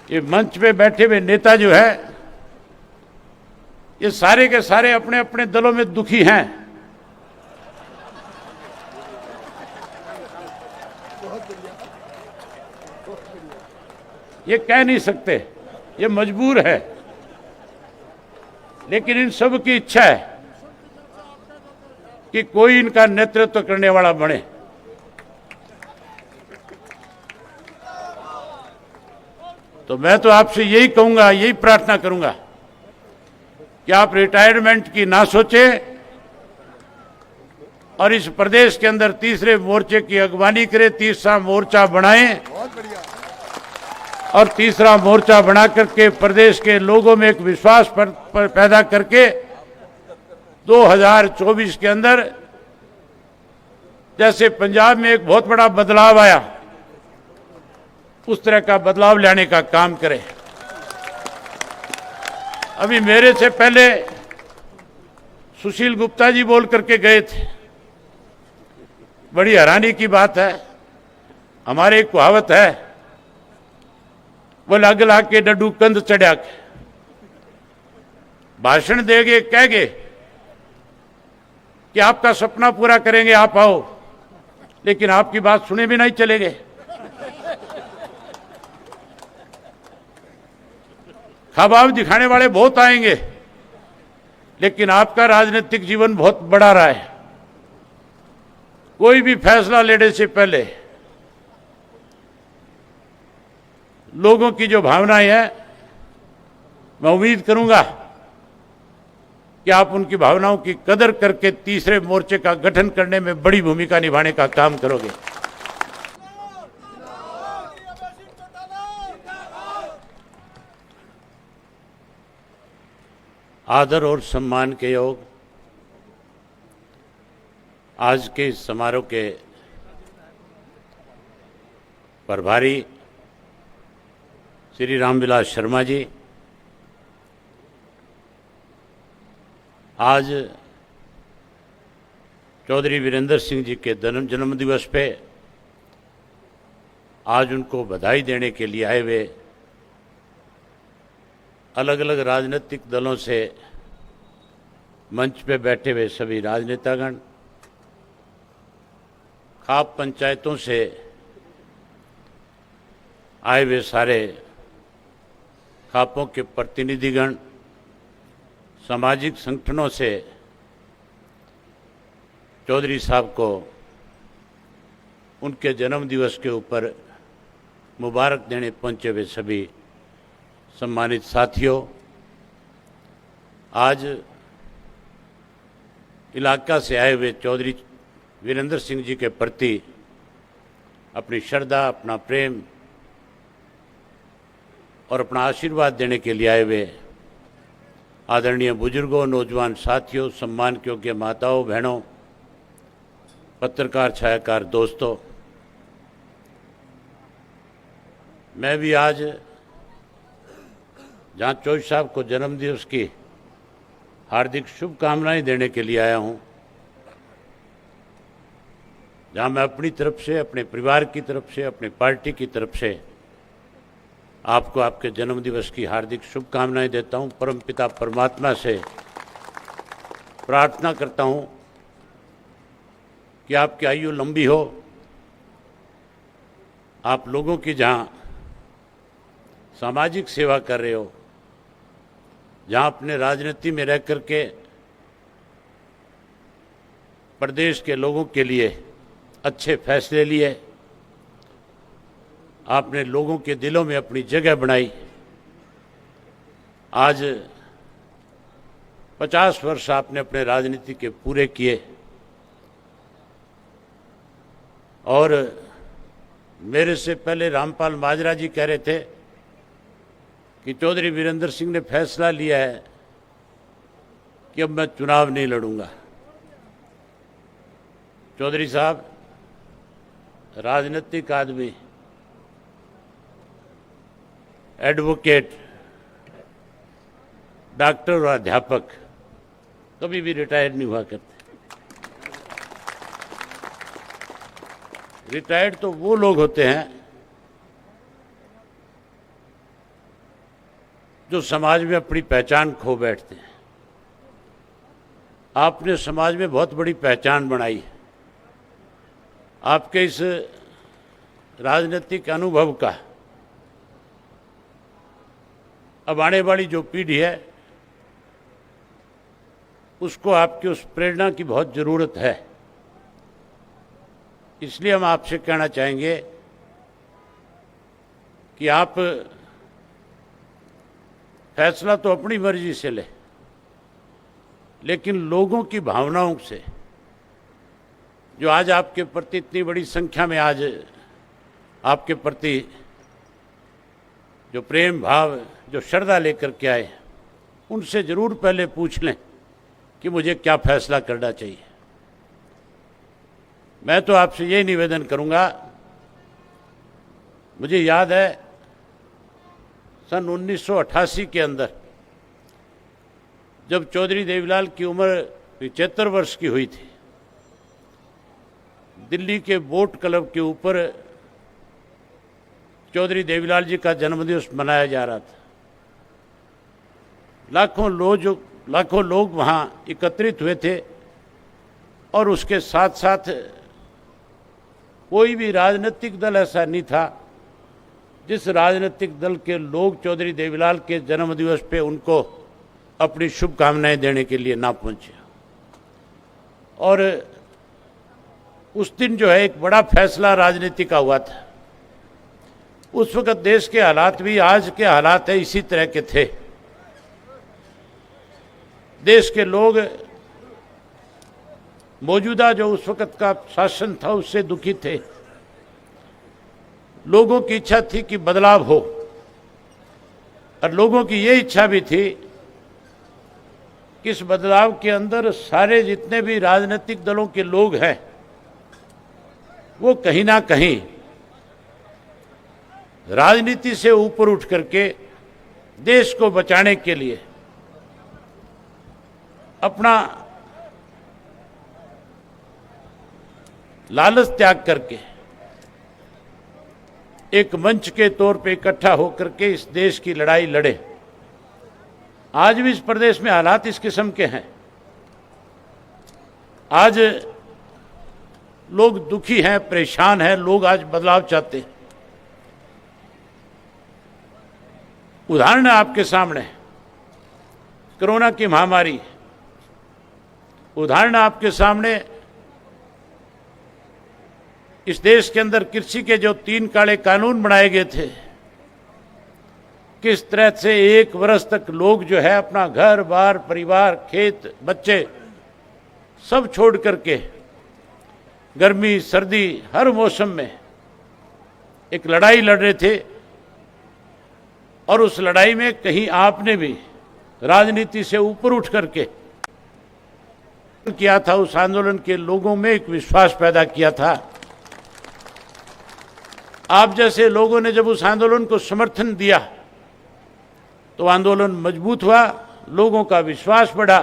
ये मंच पे बैठे हुए नेता जो है, ये सारे के सारे अपने अपने दलों में दुखी हैं। ये कह नहीं सकते, ये मजबूर है, लेकिन इन सब की इच्छा है कि कोई इनका नेतृत्व करने वाला बने। तो मैं तो आपसे यही कहूंगा, यही प्रार्थना करूंगा कि आप रिटायरमेंट की ना सोचें और इस प्रदेश के अंदर तीसरे मोर्चे की अगवानी करें, तीसरा मोर्चा बनाएं और तीसरा मोर्चा बना करके प्रदेश के लोगों में एक विश्वास पर पैदा करके 2024 के अंदर जैसे पंजाब में एक बहुत बड़ा बदलाव आया, उस तरह का बदलाव लाने का काम करें। अभी मेरे से पहले सुशील गुप्ता जी बोल करके गए थे। बड़ी हैरानी की बात है, हमारे एक कहावत है, वो लग ला के डड्डू कंध चढ़ा के भाषण देंगे, कहेंगे कि आपका सपना पूरा करेंगे, आप आओ, लेकिन आपकी बात सुने भी नहीं चलेंगे। ख्वाब दिखाने वाले बहुत आएंगे, लेकिन आपका राजनीतिक जीवन बहुत बड़ा रहा है। कोई भी फैसला लेने से पहले लोगों की जो भावनाएं हैं, मैं उम्मीद करूंगा कि आप उनकी भावनाओं की कदर करके तीसरे मोर्चे का गठन करने में बड़ी भूमिका निभाने का काम करोगे। आदर और सम्मान के योग आज के इस समारोह के प्रभारी श्री रामविलास शर्मा जी, आज चौधरी वीरेंद्र सिंह जी के जन्म दिवस पे आज उनको बधाई देने के लिए आए हुए अलग अलग राजनीतिक दलों से मंच पे बैठे हुए सभी राजनेतागण, खाप पंचायतों से आए हुए सारे खापों के प्रतिनिधिगण, सामाजिक संगठनों से चौधरी साहब को उनके जन्म दिवस के ऊपर मुबारक देने पहुंचे हुए सभी सम्मानित साथियों, आज इलाका से आए हुए चौधरी वीरेंद्र सिंह जी के प्रति अपनी श्रद्धा, अपना प्रेम और अपना आशीर्वाद देने के लिए आए हुए आदरणीय बुजुर्गों, नौजवान साथियों, सम्मान के योग्य माताओं, बहनों, पत्रकार, छायाकार दोस्तों, मैं भी आज जहाँ चौधरी साहब को जन्मदिवस की हार्दिक शुभकामनाएं देने के लिए आया हूँ, जहाँ मैं अपनी तरफ से, अपने परिवार की तरफ से, अपनी पार्टी की तरफ से आपको आपके जन्मदिवस की हार्दिक शुभकामनाएं देता हूँ। परमपिता परमात्मा से प्रार्थना करता हूँ कि आपकी आयु लंबी हो, आप लोगों की जहाँ सामाजिक सेवा कर रहे हो, जहाँ अपने राजनीति में रह करके प्रदेश के लोगों के लिए अच्छे फैसले लिए, आपने लोगों के दिलों में अपनी जगह बनाई। आज 50 वर्ष आपने अपने राजनीति के पूरे किए और मेरे से पहले रामपाल माजरा जी कह रहे थे कि चौधरी वीरेंद्र सिंह ने फैसला लिया है कि अब मैं चुनाव नहीं लड़ूंगा। चौधरी साहब राजनीतिक आदमी, एडवोकेट, डॉक्टर और अध्यापक कभी भी रिटायर नहीं हुआ करते। रिटायर्ड तो वो लोग होते हैं जो समाज में अपनी पहचान खो बैठते हैं। आपने समाज में बहुत बड़ी पहचान बनाई है। आपके इस राजनीतिक अनुभव का अब आने वाली जो पीढ़ी है उसको आपकी उस प्रेरणा की बहुत ज़रूरत है। इसलिए हम आपसे कहना चाहेंगे कि आप फैसला तो अपनी मर्जी से लें, लेकिन लोगों की भावनाओं से, जो आज आपके प्रति इतनी बड़ी संख्या में आज आपके प्रति जो प्रेम भाव, जो श्रद्धा लेकर के आए, उनसे ज़रूर पहले पूछ लें कि मुझे क्या फैसला करना चाहिए। मैं तो आपसे यही निवेदन करूंगा, मुझे याद है सन 1988 के अंदर जब चौधरी देवीलाल की उम्र 75 वर्ष की हुई थी, दिल्ली के बोट क्लब के ऊपर चौधरी देवीलाल जी का जन्मदिवस मनाया जा रहा था। लाखों लोग वहाँ एकत्रित हुए थे और उसके साथ साथ कोई भी राजनीतिक दल ऐसा नहीं था जिस राजनीतिक दल के लोग चौधरी देवीलाल के जन्मदिवस पे उनको अपनी शुभकामनाएं देने के लिए ना पहुंचे। और उस दिन जो है एक बड़ा फैसला राजनीति का हुआ था। उस वक्त देश के हालात भी आज के हालात है इसी तरह के थे। देश के लोग मौजूदा जो उस वक्त का शासन था उससे दुखी थे। लोगों की इच्छा थी कि बदलाव हो, और लोगों की ये इच्छा भी थी कि इस बदलाव के अंदर सारे जितने भी राजनीतिक दलों के लोग हैं वो कहीं ना कहीं राजनीति से ऊपर उठ करके देश को बचाने के लिए अपना लालच त्याग करके एक मंच के तौर पे इकट्ठा होकर के इस देश की लड़ाई लड़े। आज भी इस प्रदेश में हालात इस किस्म के हैं। आज लोग दुखी हैं, परेशान हैं, लोग आज बदलाव चाहते हैं। उदाहरण है आपके सामने कोरोना की महामारी, उदाहरण आपके सामने इस देश के अंदर कृषि के जो 3 काले कानून बनाए गए थे, किस तरह से 1 वर्ष तक लोग जो है अपना घर बार, परिवार, खेत, बच्चे सब छोड़ करके गर्मी सर्दी हर मौसम में एक लड़ाई लड़ रहे थे। और उस लड़ाई में कहीं आपने भी राजनीति से ऊपर उठ करके किया था, उस आंदोलन के लोगों में एक विश्वास पैदा किया था। आप जैसे लोगों ने जब उस आंदोलन को समर्थन दिया तो आंदोलन मजबूत हुआ, लोगों का विश्वास बढ़ा,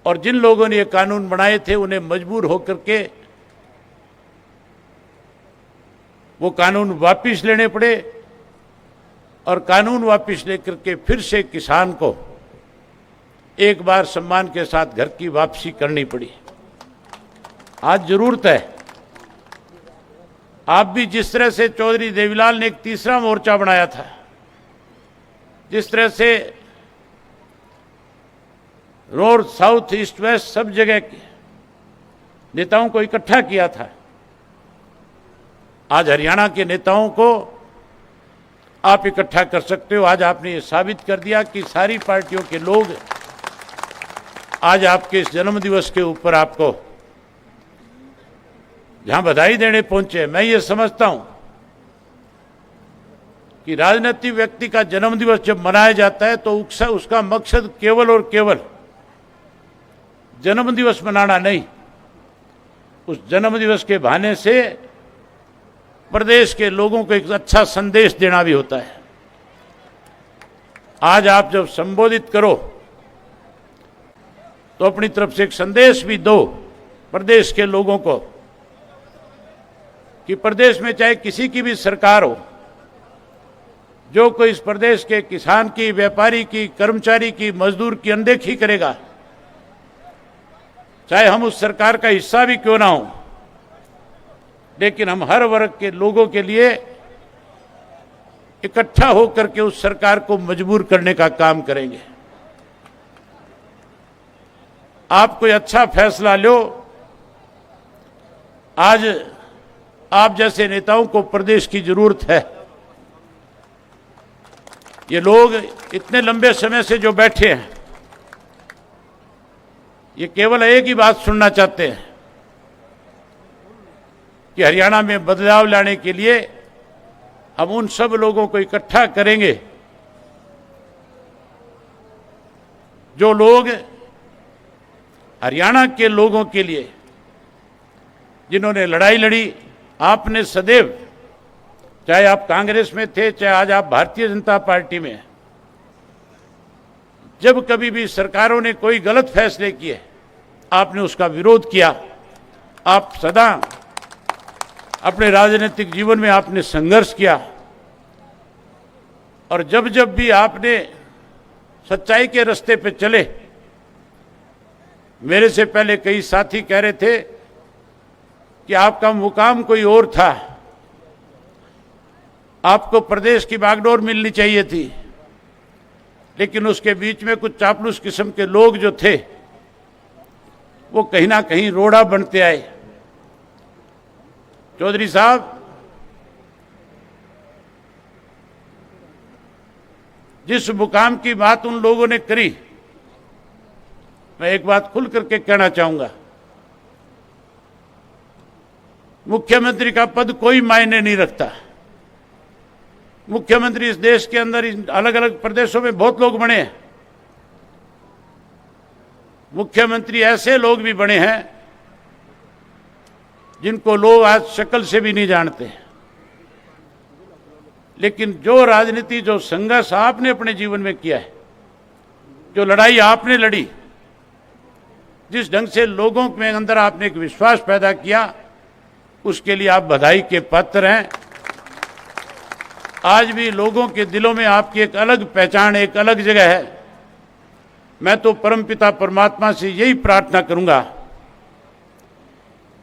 और जिन लोगों ने ये कानून बनाए थे उन्हें मजबूर होकर के वो कानून वापस लेने पड़े, और कानून वापस लेकर के फिर से किसान को एक बार सम्मान के साथ घर की वापसी करनी पड़ी। आज जरूरत है आप भी जिस तरह से चौधरी देवीलाल ने एक तीसरा मोर्चा बनाया था, जिस तरह से नॉर्थ साउथ ईस्ट वेस्ट सब जगह के नेताओं को इकट्ठा किया था, आज हरियाणा के नेताओं को आप इकट्ठा कर सकते हो। आज आपने ये साबित कर दिया कि सारी पार्टियों के लोग आज आपके इस जन्मदिवस के ऊपर आपको जहां बधाई देने पहुंचे। मैं ये समझता हूं कि राजनीतिक व्यक्ति का जन्मदिवस जब मनाया जाता है तो उसका मकसद केवल और केवल जन्मदिवस मनाना नहीं, उस जन्मदिवस के बहाने से प्रदेश के लोगों को एक अच्छा संदेश देना भी होता है। आज आप जब संबोधित करो तो अपनी तरफ से एक संदेश भी दो प्रदेश के लोगों को कि प्रदेश में चाहे किसी की भी सरकार हो, जो कोई इस प्रदेश के किसान की, व्यापारी की, कर्मचारी की, मजदूर की अनदेखी करेगा, चाहे हम उस सरकार का हिस्सा भी क्यों ना हो, लेकिन हम हर वर्ग के लोगों के लिए इकट्ठा होकर के उस सरकार को मजबूर करने का काम करेंगे। आप कोई अच्छा फैसला लो। आज आप जैसे नेताओं को प्रदेश की जरूरत है। ये लोग इतने लंबे समय से जो बैठे हैं, ये केवल एक ही बात सुनना चाहते हैं कि हरियाणा में बदलाव लाने के लिए हम उन सब लोगों को इकट्ठा करेंगे जो लोग हरियाणा के लोगों के लिए, जिन्होंने लड़ाई लड़ी। आपने सदैव, चाहे आप कांग्रेस में थे, चाहे आज आप भारतीय जनता पार्टी में, जब कभी भी सरकारों ने कोई गलत फैसले किए, आपने उसका विरोध किया। आप सदा अपने राजनीतिक जीवन में आपने संघर्ष किया, और जब जब भी आपने सच्चाई के रास्ते पे चले, मेरे से पहले कई साथी कह रहे थे कि आपका मुकाम कोई और था, आपको प्रदेश की बागडोर मिलनी चाहिए थी, लेकिन उसके बीच में कुछ चापलूस किस्म के लोग जो थे, वो कहीं ना कहीं रोड़ा बनते आए। चौधरी साहब, जिस मुकाम की बात उन लोगों ने करी, मैं एक बात खुल करके कहना चाहूंगा, मुख्यमंत्री का पद कोई मायने नहीं रखता। मुख्यमंत्री इस देश के अंदर अलग अलग प्रदेशों में बहुत लोग बने हैं। मुख्यमंत्री ऐसे लोग भी बने हैं जिनको लोग आज शक्ल से भी नहीं जानते। लेकिन जो राजनीति, जो संघर्ष आपने अपने जीवन में किया है, जो लड़ाई आपने लड़ी, जिस ढंग से लोगों में अंदर आपने एक विश्वास पैदा किया, उसके लिए आप बधाई के पात्र हैं। आज भी लोगों के दिलों में आपकी एक अलग पहचान, एक अलग जगह है। मैं तो परमपिता परमात्मा से यही प्रार्थना करूंगा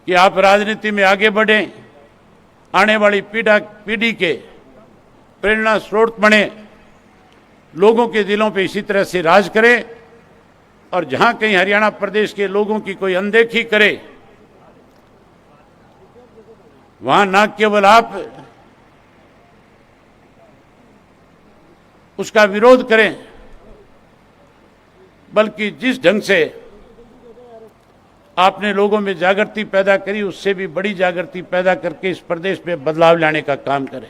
कि आप राजनीति में आगे बढ़ें, आने वाली पीढ़ी के प्रेरणा स्रोत बने, लोगों के दिलों पे इसी तरह से राज करें, और जहां कहीं हरियाणा प्रदेश के लोगों की कोई अनदेखी करे, वहां ना केवल आप उसका विरोध करें, बल्कि जिस ढंग से आपने लोगों में जागृति पैदा करी, उससे भी बड़ी जागृति पैदा करके इस प्रदेश में बदलाव लाने का काम करें।